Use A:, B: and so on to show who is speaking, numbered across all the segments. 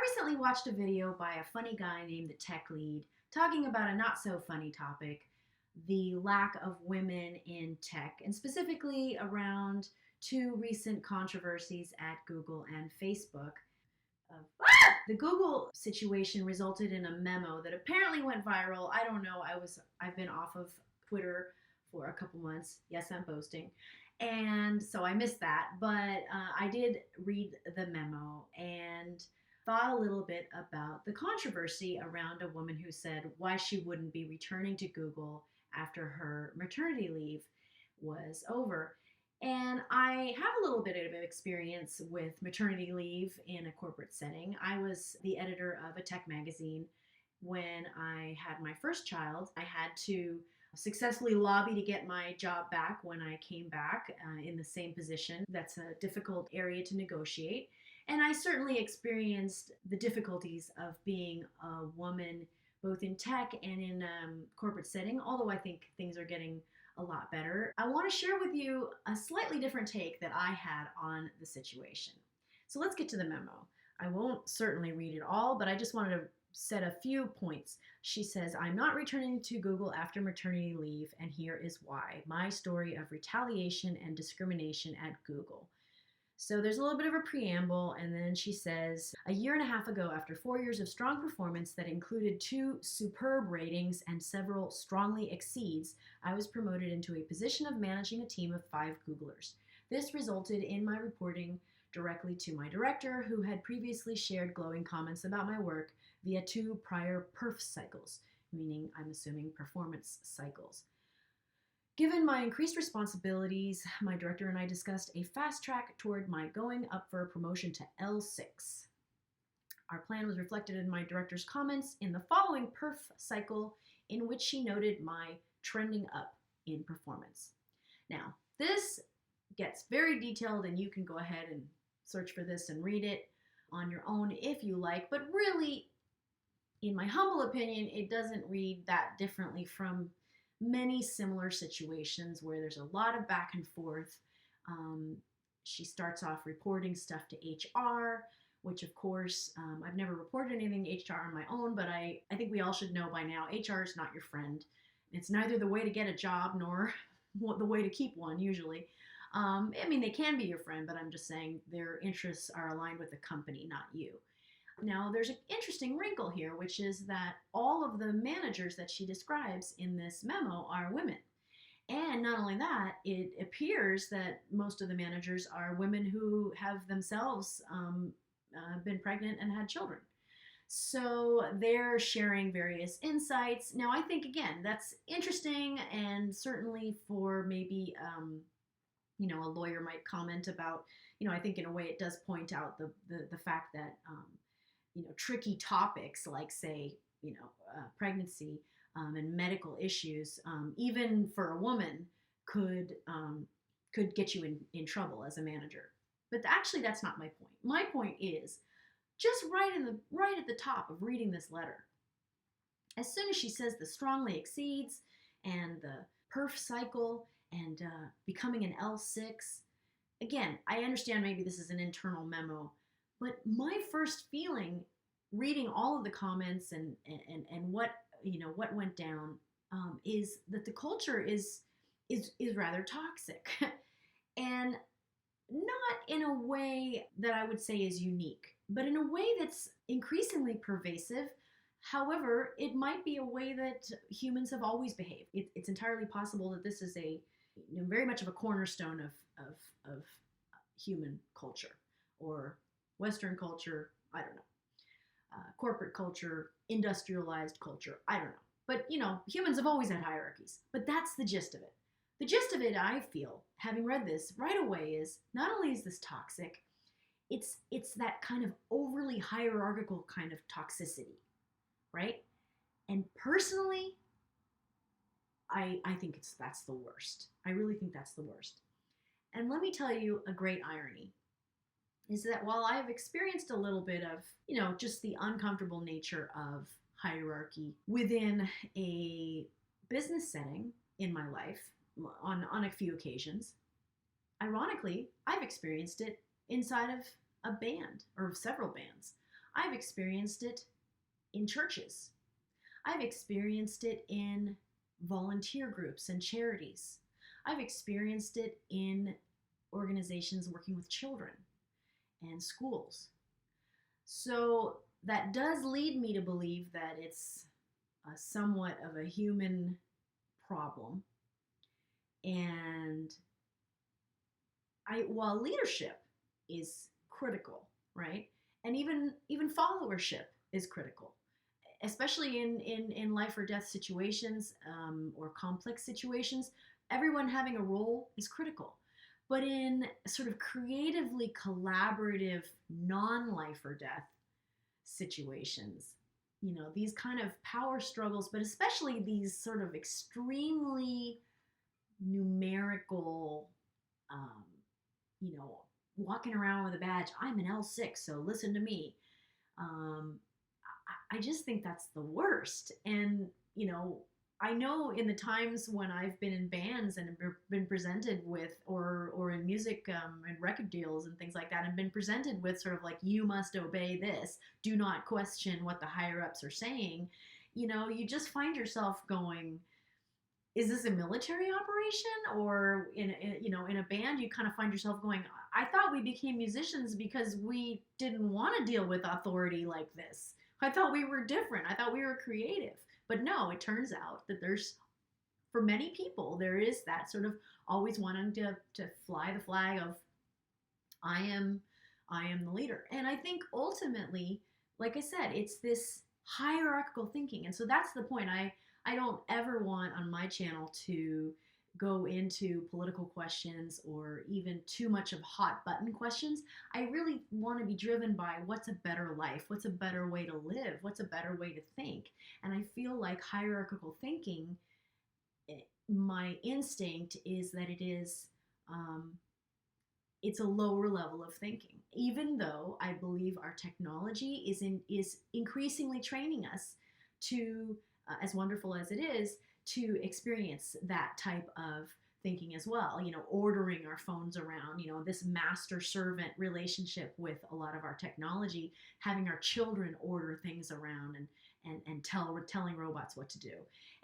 A: recently watched a video by a funny guy named the Tech Lead talking about a not so funny topic, the lack of women in tech, and specifically around two recent controversies at Google and Facebook. The Google situation resulted in a memo that apparently went viral. I don't know. I've been off of Twitter for a couple months. Yes, I'm boasting. And so I missed that, but I did read the memo and thought a little bit about the controversy around a woman who said why she wouldn't be returning to Google after her maternity leave was over. And I have a little bit of experience with maternity leave in a corporate setting. I was the editor of a tech magazine when I had my first child. I had to successfully lobby to get my job back when I came back in the same position. That's a difficult area to negotiate. And I certainly experienced the difficulties of being a woman both in tech and in corporate setting, although I think things are getting a lot better. I want to share with you a slightly different take that I had on the situation. So let's get to the memo. I won't certainly read it all, but I just wanted to set a few points. She says, I'm not returning to Google after maternity leave, and here is why. My story of retaliation and discrimination at Google. So there's a little bit of a preamble, and then she says, a year and a half ago, after 4 years of strong performance that included 2 superb ratings and several strongly exceeds, I was promoted into a position of managing a team of 5 Googlers. This resulted in my reporting directly to my director, who had previously shared glowing comments about my work via 2 prior perf cycles, meaning I'm assuming performance cycles. Given my increased responsibilities, my director and I discussed a fast track toward my going up for a promotion to L6. Our plan was reflected in my director's comments in the following perf cycle, in which she noted my trending up in performance. Now, this gets very detailed, and you can go ahead and search for this and read it on your own if you like, but really, in my humble opinion, it doesn't read that differently from many similar situations where there's a lot of back and forth. She starts off reporting stuff to HR, which of course, I've never reported anything to HR on my own, but I think we all should know by now, HR is not your friend. It's neither the way to get a job nor the way to keep one usually. I mean, they can be your friend, but I'm just saying their interests are aligned with the company, not you. Now, there's an interesting wrinkle here, which is that all of the managers that she describes in this memo are women. And not only that, it appears that most of the managers are women who have themselves been pregnant and had children. So they're sharing various insights. Now, I think, again, that's interesting, and certainly for maybe, a lawyer might comment about, I think in a way it does point out the fact that, tricky topics like, say, pregnancy and medical issues, even for a woman, could get you in trouble as a manager. But actually, that's not my point. My point is just right at the top of reading this letter. As soon as she says the strongly exceeds and the perf cycle and becoming an L6, again, I understand maybe this is an internal memo, but my first feeling, reading all of the comments and what what went down, is that the culture is rather toxic, and not in a way that I would say is unique, but in a way that's increasingly pervasive. However, it might be a way that humans have always behaved. It's entirely possible that this is a very much of a cornerstone of human culture, or Western culture, I don't know, corporate culture, industrialized culture, I don't know. But, humans have always had hierarchies. But that's the gist of it. The gist of it, I feel, having read this right away, is not only is this toxic, it's that kind of overly hierarchical kind of toxicity, right? And personally, I think that's the worst. I really think that's the worst. And let me tell you a great irony, is that while I've experienced a little bit of, just the uncomfortable nature of hierarchy within a business setting in my life on a few occasions, ironically, I've experienced it inside of a band or several bands. I've experienced it in churches. I've experienced it in volunteer groups and charities. I've experienced it in organizations working with children and schools. So that does lead me to believe that it's somewhat of a human problem. And while leadership is critical, right? And even followership is critical, especially in life or death situations, or complex situations. Everyone having a role is critical. But in sort of creatively collaborative, non-life or death situations, these kind of power struggles, but especially these sort of extremely numerical, um, walking around with a badge, I'm an L6, so listen to me. Um, I just think that's the worst. And, I know in the times when I've been in bands and been presented with, or in music, and record deals and things like that, and been presented with sort of like, you must obey this, do not question what the higher ups are saying, you just find yourself going, is this a military operation? Or in a band, you kind of find yourself going, I thought we became musicians because we didn't want to deal with authority like this. I thought we were different. I thought we were creative. But no, it turns out that for many people, there is that sort of always wanting to fly the flag of, I am the leader. And I think ultimately, like I said, it's this hierarchical thinking. And so that's the point. I don't ever want on my channel to go into political questions or even too much of hot button questions. I really want to be driven by what's a better life, what's a better way to live, what's a better way to think. And I feel like hierarchical thinking, my instinct is that it's a lower level of thinking, even though I believe our technology is increasingly training us to, as wonderful as it is, to experience that type of thinking as well. Ordering our phones around, this master servant relationship with a lot of our technology, having our children order things around and telling robots what to do.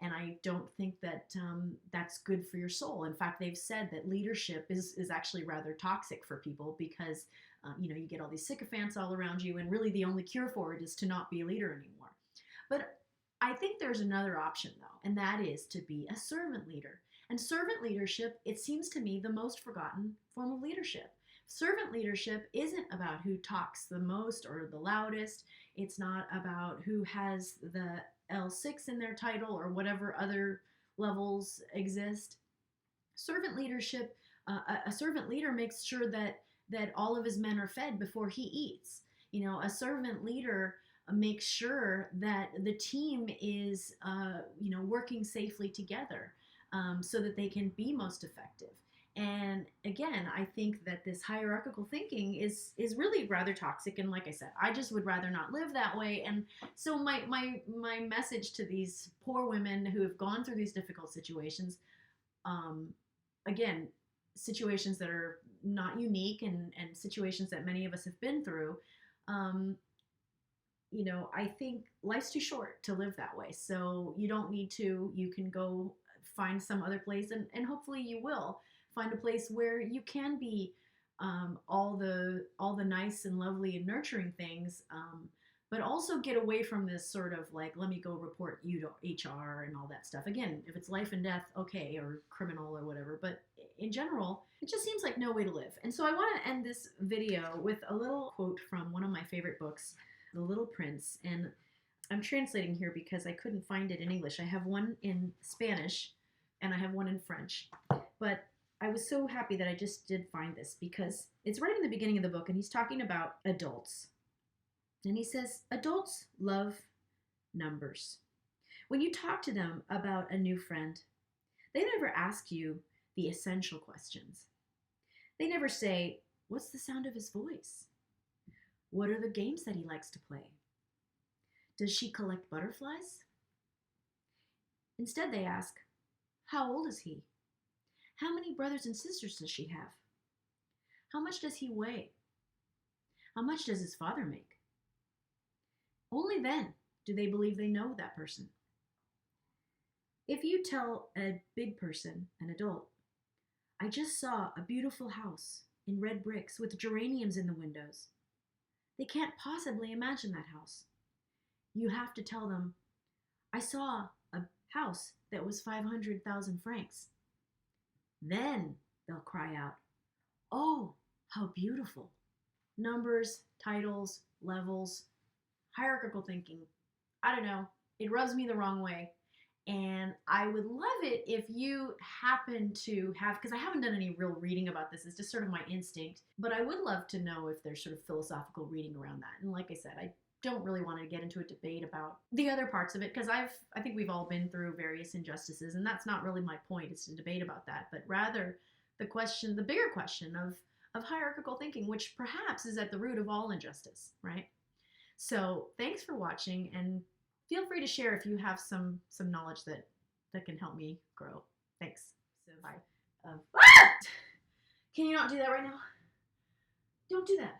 A: And I don't think that that's good for your soul. In fact, they've said that leadership is actually rather toxic for people because you get all these sycophants all around you, and really the only cure for it is to not be a leader anymore. But I think there's another option, though, and that is to be a servant leader. And servant leadership, it seems to me, the most forgotten form of leadership. Servant leadership isn't about who talks the most or the loudest. It's not about who has the L6 in their title or whatever other levels exist. Servant leadership, a servant leader makes sure that all of his men are fed before he eats. A servant leader make sure that the team is working safely together, so that they can be most effective. And again, I think that this hierarchical thinking is really rather toxic. And like I said, I just would rather not live that way. And so my message to these poor women who have gone through these difficult situations, again, situations that are not unique, and situations that many of us have been through, I think life's too short to live that way. So you don't need to. You can go find some other place, and hopefully you will find a place where you can be all the nice and lovely and nurturing things, but also get away from this sort of like, let me go report you to HR and all that stuff. Again, if it's life and death, okay, or criminal or whatever, but in general, it just seems like no way to live. And so I want to end this video with a little quote from one of my favorite books, The Little Prince. And I'm translating here because I couldn't find it in English. I have one in Spanish and I have one in French. But I was so happy that I just did find this because it's right in the beginning of the book, and he's talking about adults. And he says, adults love numbers. When you talk to them about a new friend, they never ask you the essential questions. They never say, what's the sound of his voice? What are the games that he likes to play? Does she collect butterflies? Instead, they ask, how old is he? How many brothers and sisters does she have? How much does he weigh? How much does his father make? Only then do they believe they know that person. If you tell a big person, an adult, I just saw a beautiful house in red bricks with geraniums in the windows, they can't possibly imagine that house. You have to tell them, I saw a house that was 500,000 francs. Then they'll cry out, oh, how beautiful. Numbers, titles, levels, hierarchical thinking. I don't know. It rubs me the wrong way. And I would love it if you happen to have, because I haven't done any real reading about this, it's just sort of my instinct, but I would love to know if there's sort of philosophical reading around that. And like I said, I don't really want to get into a debate about the other parts of it, because I think we've all been through various injustices, and that's not really my point, is to debate about that, but rather the bigger question of hierarchical thinking, which perhaps is at the root of all injustice, right? So thanks for watching, and feel free to share if you have some knowledge that can help me grow. Thanks. So bye. Can you not do that right now? Don't do that.